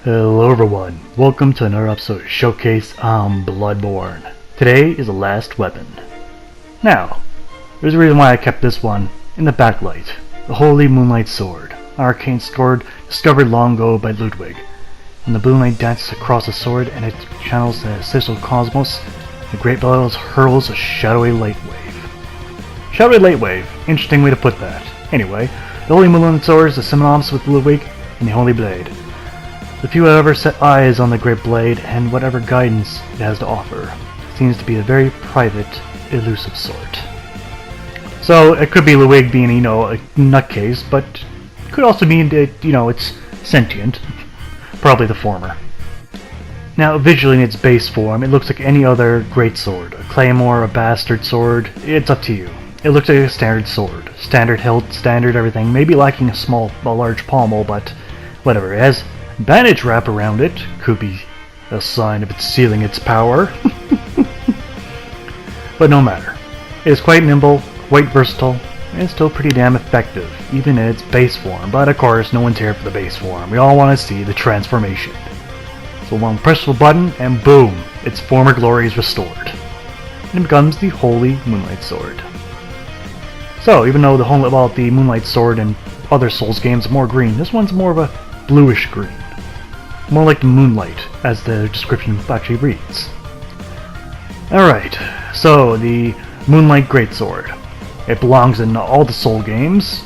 Hello everyone, welcome to another episode of Showcase on Bloodborne. Today is the last weapon. Now, there's a reason why I kept this one in the backlight. The Holy Moonlight Sword, an arcane sword discovered long ago by Ludwig. When the blue light dances across the sword and it channels the celestial cosmos, the great battle hurls a shadowy light wave. Shadowy light wave, interesting way to put that. Anyway, the Holy Moonlight Sword is the synonymous with Ludwig and the Holy Blade. The few have ever set eyes on the Great Blade and whatever guidance it has to offer seems to be a very private, elusive sort. So it could be Ludwig being, a nutcase, but it could also mean that, it's sentient. Probably the former. Now, visually in its base form, it looks like any other great sword. A claymore, a bastard sword, it's up to you. It looks like a standard sword. Standard hilt, standard everything, maybe lacking a large pommel, but whatever. It has bandage wrap around it, could be a sign of it sealing its power. But no matter. It is quite nimble, quite versatile, and still pretty damn effective, even in its base form. But of course, no one's here for the base form. We all want to see the transformation. So one press of a button, and boom, its former glory is restored. And it becomes the Holy Moonlight Sword. So, even though the Moonlight Sword and other Souls games are more green, this one's more of a bluish green. More like moonlight, as the description actually reads. Alright, so the Moonlight Greatsword. It belongs in all the Soul games,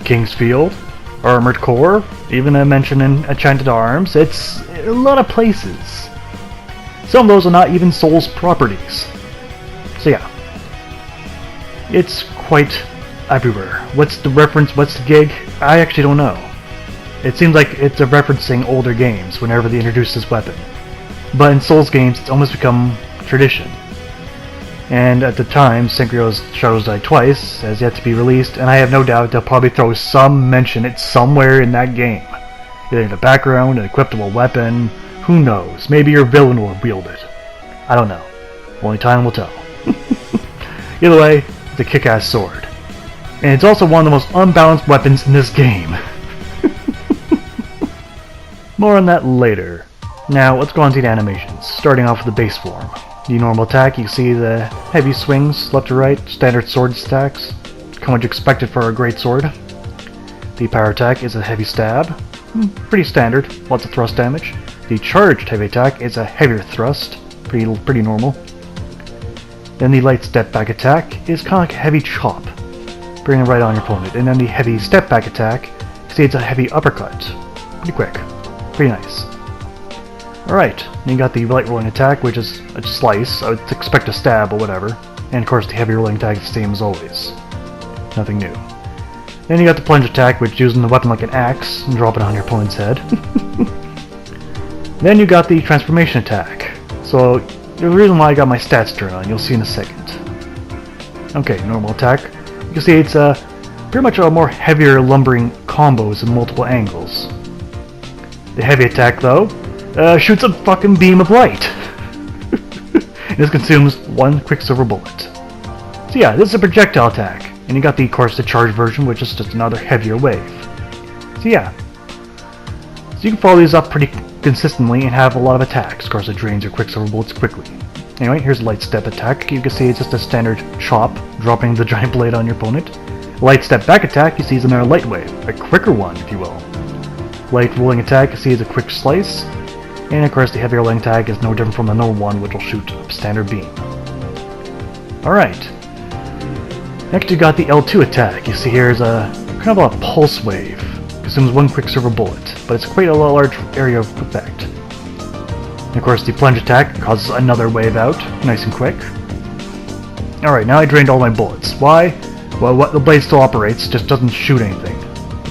King's Field, Armored Core, even a mention in Enchanted Arms. It's a lot of places. Some of those are not even Souls properties. So yeah, it's quite everywhere. What's the reference, what's the gig? I actually don't know. It seems like it's referencing older games whenever they introduce this weapon. But in Souls games, it's almost become tradition. And at the time, Synchro's Shadows Die Twice has yet to be released, and I have no doubt they'll probably throw some mention it somewhere in that game. Either in the background, an equipable weapon, who knows, maybe your villain will wield it. I don't know. Only time will tell. Either way, it's a kick-ass sword. And it's also one of the most unbalanced weapons in this game. More on that later. Now, let's go on to the animations, starting off with the base form. The normal attack, you see the heavy swings, left to right, standard sword attacks, kind of what you expected for a great sword. The power attack is a heavy stab, pretty standard, lots of thrust damage. The charged heavy attack is a heavier thrust, pretty normal. Then the light step back attack is kind of like a heavy chop, bringing it right on your opponent. And then the heavy step back attack, you see it's a heavy uppercut, pretty quick. Pretty nice. Alright, then you got the light rolling attack, which is a slice. I would expect a stab or whatever. And of course the heavy rolling attack is the same as always. Nothing new. Then you got the plunge attack, which is using the weapon like an axe and drop it on your opponent's head. Then you got the transformation attack. So, there's a reason why I got my stats turned on, you'll see in a second. Okay, normal attack. You can see it's pretty much a more heavier lumbering combos in multiple angles. The heavy attack, though, shoots a fucking beam of light. This consumes one Quicksilver bullet. So yeah, this is a projectile attack. And you got the, of course, the charged version, which is just another heavier wave. So yeah. So you can follow these up pretty consistently and have a lot of attacks. Of course, it drains your Quicksilver bullets quickly. Anyway, here's a light step attack. You can see it's just a standard chop, dropping the giant blade on your opponent. Light step back attack, you see is another light wave. A quicker one, if you will. Light rolling attack, you see is a quick slice, and of course the heavy rolling attack is no different from the normal one, which will shoot a standard beam. Alright. Next you got the L2 attack. You see here is a kind of a pulse wave. Consumes one Quicksilver bullet, but it's quite a large area of effect. And of course the plunge attack causes another wave out, nice and quick. Alright, now I drained all my bullets. Why? Well, the blade still operates, just doesn't shoot anything.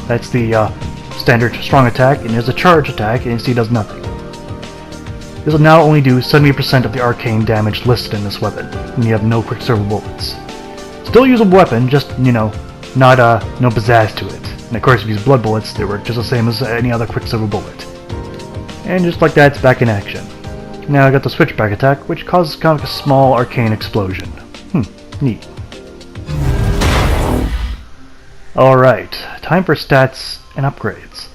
That's the standard strong attack, and there's a charge attack, and you see it does nothing. This will now only do 70% of the arcane damage listed in this weapon, and you have no Quicksilver bullets. Still usable weapon, just, no pizzazz to it. And of course if you use blood bullets, they work just the same as any other Quicksilver bullet. And just like that, it's back in action. Now I got the switchback attack, which causes kind of like a small arcane explosion. Neat. Alright, time for stats and upgrades.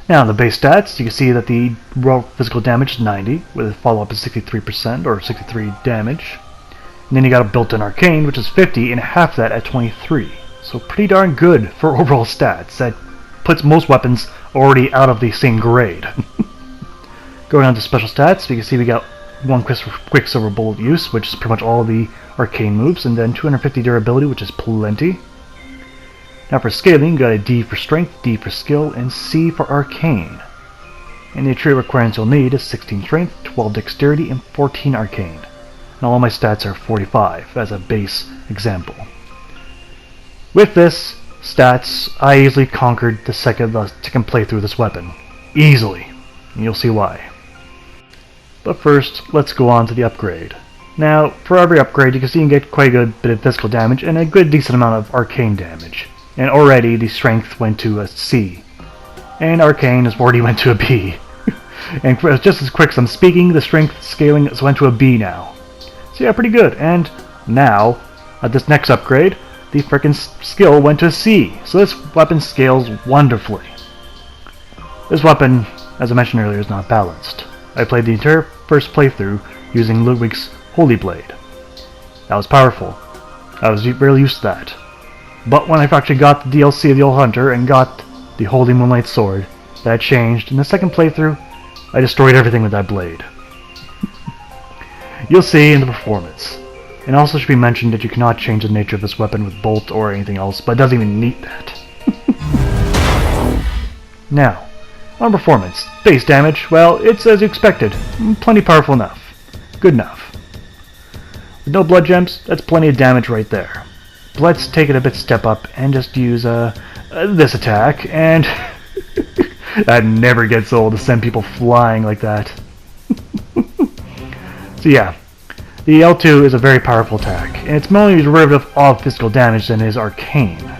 Now, the base stats, you can see that the raw physical damage is 90, with a follow-up of 63%, or 63 damage. And then you got a built-in arcane, which is 50, and half that at 23. So pretty darn good for overall stats. That puts most weapons already out of the same grade. Going on to special stats, you can see we got 1 Quicksilver Bullet use, which is pretty much all the arcane moves, and then 250 durability, which is plenty. Now for scaling, you got a D for strength, D for skill, and C for arcane. And the trait requirements you'll need is 16 strength, 12 dexterity, and 14 arcane. And all my stats are 45 as a base example. With this stats, I easily conquered the second playthrough of this weapon. Easily. And you'll see why. But first, let's go on to the upgrade. Now, for every upgrade, you can see you can get quite a good bit of physical damage and a good decent amount of arcane damage. And already the strength went to a C. And arcane has already went to a B. And just as quick as I'm speaking, the strength scaling has went to a B now. So yeah, pretty good. And now, at this next upgrade, the frickin' skill went to a C. So this weapon scales wonderfully. This weapon, as I mentioned earlier, is not balanced. I played the entire first playthrough using Ludwig's Holy Blade. That was powerful. I was really used to that. But when I actually got the DLC of the Old Hunter and got the Holy Moonlight Sword, that changed. In the second playthrough, I destroyed everything with that blade. You'll see in the performance. And also should be mentioned that you cannot change the nature of this weapon with bolt or anything else, but it doesn't even need that. Now, on performance, base damage, well, it's as you expected. Plenty powerful enough. Good enough. With no blood gems, that's plenty of damage right there. But let's take it a bit step up and just use this attack, and that never gets old to send people flying like that. So yeah, the L2 is a very powerful attack, and it's mainly a derivative of physical damage than it is arcane.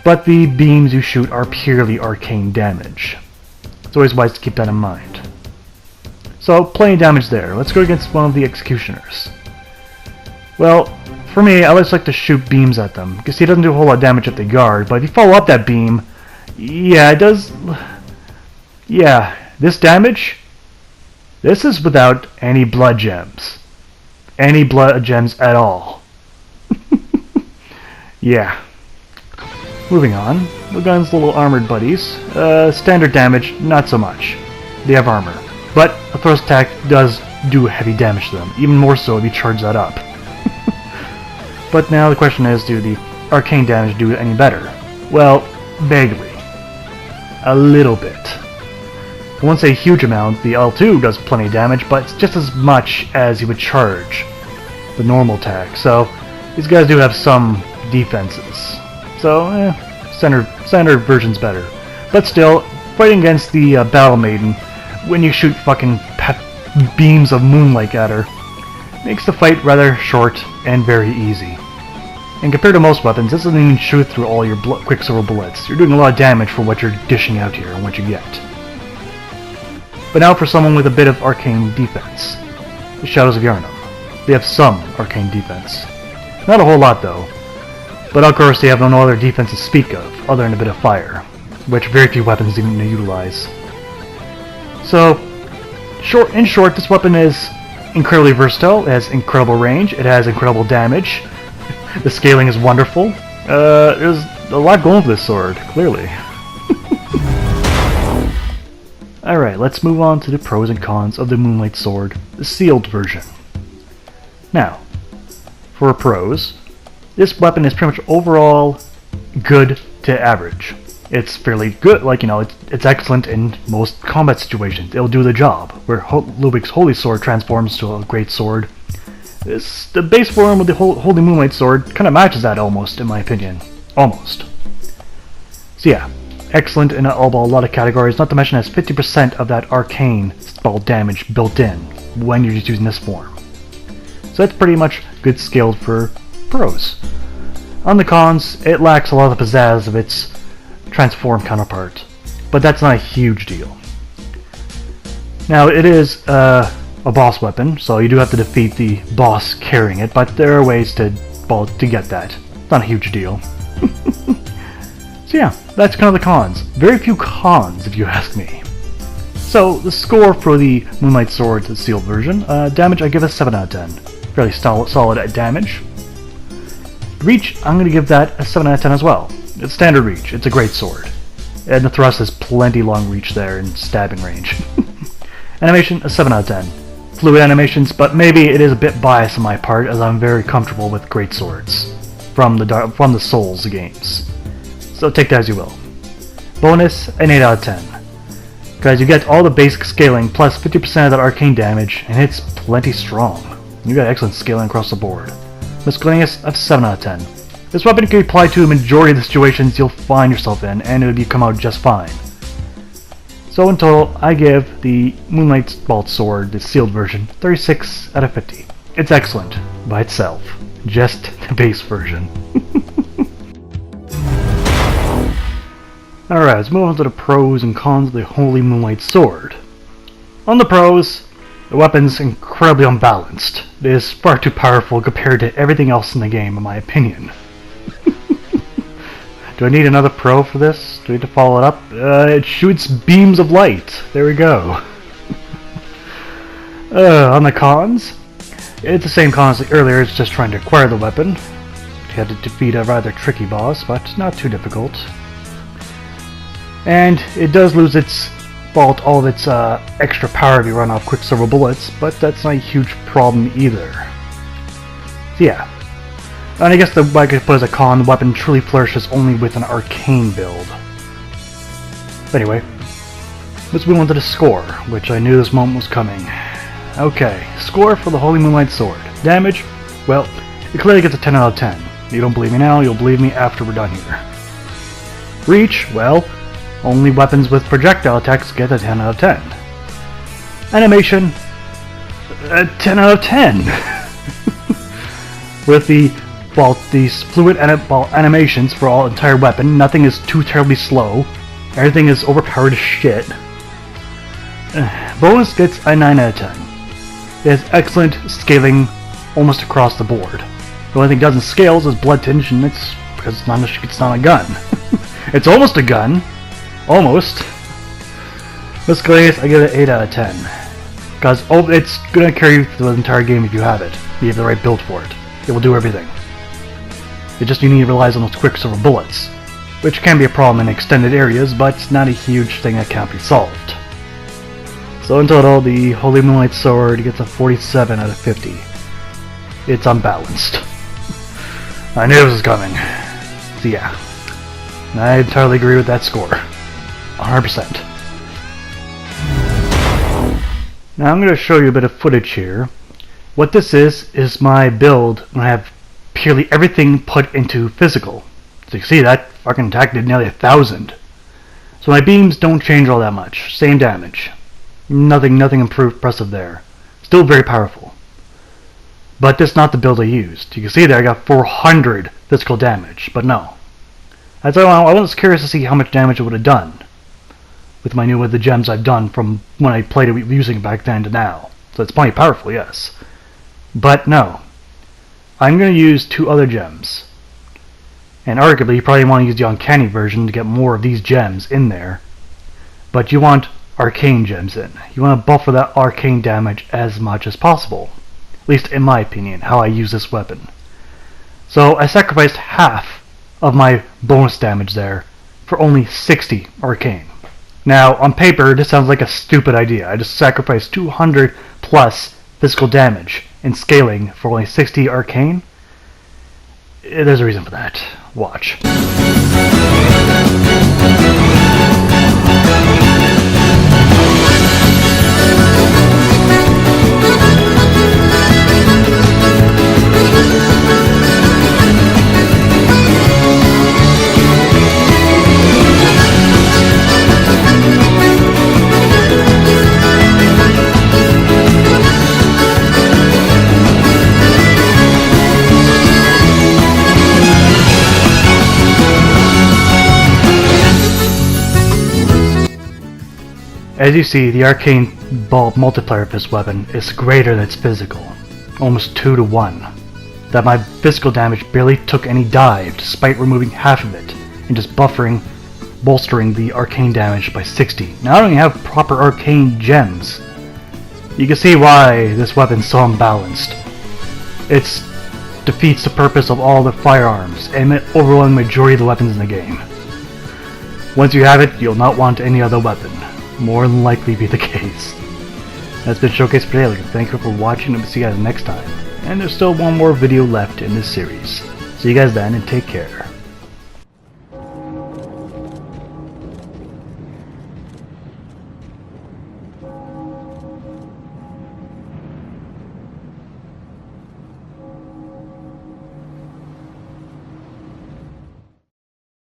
But the beams you shoot are purely arcane damage. It's always wise to keep that in mind. So, plenty of damage there. Let's go against one of the executioners. Well, for me, I always like to shoot beams at them, because he doesn't do a whole lot of damage at the guard, but if you follow up that beam, yeah, it does... Yeah, this damage, this is without any blood gems. Any blood gems at all. Yeah. Moving on, the gun's little armored buddies. Standard damage, not so much. They have armor. But a thrust attack does do heavy damage to them, even more so if you charge that up. But now the question is, do the arcane damage do any better? Well, vaguely. A little bit. I won't say a huge amount, the L2 does plenty of damage, but it's just as much as you would charge the normal attack, so these guys do have some defenses. So, standard version's better. But still, fighting against the Battle Maiden, when you shoot fucking beams of moonlight at her, makes the fight rather short and very easy. And compared to most weapons, this doesn't even shoot through all your Quicksilver bullets. You're doing a lot of damage for what you're dishing out here and what you get. But now for someone with a bit of arcane defense. The Shadows of Yharnam. They have some arcane defense. Not a whole lot though. But of course they have no other defense to speak of, other than a bit of fire, which very few weapons even utilize. So, in short, this weapon is incredibly versatile, it has incredible range, it has incredible damage, the scaling is wonderful, there's a lot going for this sword, clearly. Alright, let's move on to the pros and cons of the Moonlight Sword, the sealed version. Now, for pros, this weapon is pretty much overall good to average. It's fairly good, like, you know, it's excellent in most combat situations. It'll do the job. Where Ludwig's Holy Sword transforms to a great sword, the base form of the Holy Moonlight Sword kind of matches that almost, in my opinion. Almost. So yeah, excellent in a lot of categories, not to mention it has 50% of that arcane spell damage built in when you're just using this form. So that's pretty much good scaled for pros. On the cons, it lacks a lot of the pizzazz of its transform counterpart, but that's not a huge deal. Now it is a boss weapon, so you do have to defeat the boss carrying it, but there are ways to get that. It's not a huge deal. So yeah, that's kind of the cons. Very few cons, if you ask me. So, the score for the Moonlight Sword, the sealed version, damage I give a 7 out of 10. Fairly solid at damage. Reach, I'm going to give that a 7 out of 10 as well. It's standard reach, it's a great sword. And the thrust has plenty long reach there and stabbing range. Animation, a 7 out of 10. Fluid animations, but maybe it is a bit biased on my part as I'm very comfortable with great swords from the Souls games. So take that as you will. Bonus, an 8 out of 10. Guys, you get all the basic scaling plus 50% of that arcane damage, and it's plenty strong. You got excellent scaling across the board. Miscellaneous, a 7 out of 10. This weapon can be applied to a majority of the situations you'll find yourself in, and it'll come out just fine. So in total, I give the Moonlight Sword, the sealed version, 36 out of 50. It's excellent by itself. Just the base version. Alright, let's move on to the pros and cons of the Holy Moonlight Sword. On the pros, the weapon's incredibly unbalanced. It is far too powerful compared to everything else in the game, in my opinion. Do I need another pro for this? Do I need to follow it up? It shoots beams of light. There we go. On the cons, it's the same cons as earlier, it's just trying to acquire the weapon. You had to defeat a rather tricky boss, but not too difficult. And it does lose all of its extra power if you run off Quicksilver bullets, but that's not a huge problem either. So yeah. And I guess I could put as a con, the weapon truly flourishes only with an arcane build. But anyway, let's move on to the score, which I knew this moment was coming. Okay, score for the Holy Moonlight Sword. Damage? Well, it clearly gets a 10 out of 10. You don't believe me now, you'll believe me after we're done here. Reach? Well, only weapons with projectile attacks get a 10 out of 10. Animation? A 10 out of 10! With these fluid animations for all entire weapon, nothing is too terribly slow. Everything is overpowered as shit. Bonus gets a 9 out of 10. It has excellent scaling almost across the board. The only thing it doesn't scale is blood tinge, and it's because it's not a gun. It's almost a gun. Almost. Miscellaneous, I give it an 8 out of 10. Because it's going to carry you through the entire game if you have it. You have the right build for it. It will do everything. You need to rely on those Quicksilver bullets, which can be a problem in extended areas, but it's not a huge thing that can't be solved. So in total, the Holy Moonlight Sword gets a 47 out of 50. It's unbalanced. I knew this was coming. So yeah. I entirely agree with that score. 100%. Now I'm going to show you a bit of footage here. What this is my build when I have purely everything put into physical. So you see that fucking attack did nearly 1,000. So my beams don't change all that much. Same damage. Nothing impressive there. Still very powerful. But this is not the build I used. You can see there I got 400 physical damage, but no. I was curious to see how much damage it would have done with the gems I've done from when I played it using it back then to now. So it's plenty powerful, yes. But no. I'm going to use 2 other gems. And arguably you probably want to use the Uncanny version to get more of these gems in there. But you want arcane gems in. You want to buffer that arcane damage as much as possible. At least in my opinion, how I use this weapon. So I sacrificed half of my bonus damage there for only 60 arcane. Now, on paper, this sounds like a stupid idea. I just sacrificed 200 plus physical damage in scaling for only 60 arcane. There's a reason for that. Watch. As you see, the arcane bulb multiplier of this weapon is greater than its physical, almost 2 to 1. That my physical damage barely took any dive despite removing half of it, and just bolstering the arcane damage by 60. Now I don't even have proper arcane gems. You can see why this weapon's so unbalanced. It defeats the purpose of all the firearms and the overwhelming majority of the weapons in the game. Once you have it, you'll not want any other weapon. More than likely be the case. That's been Showcase for today. Thank you for watching, and we'll see you guys next time. And there's still one more video left in this series. See you guys then, and take care.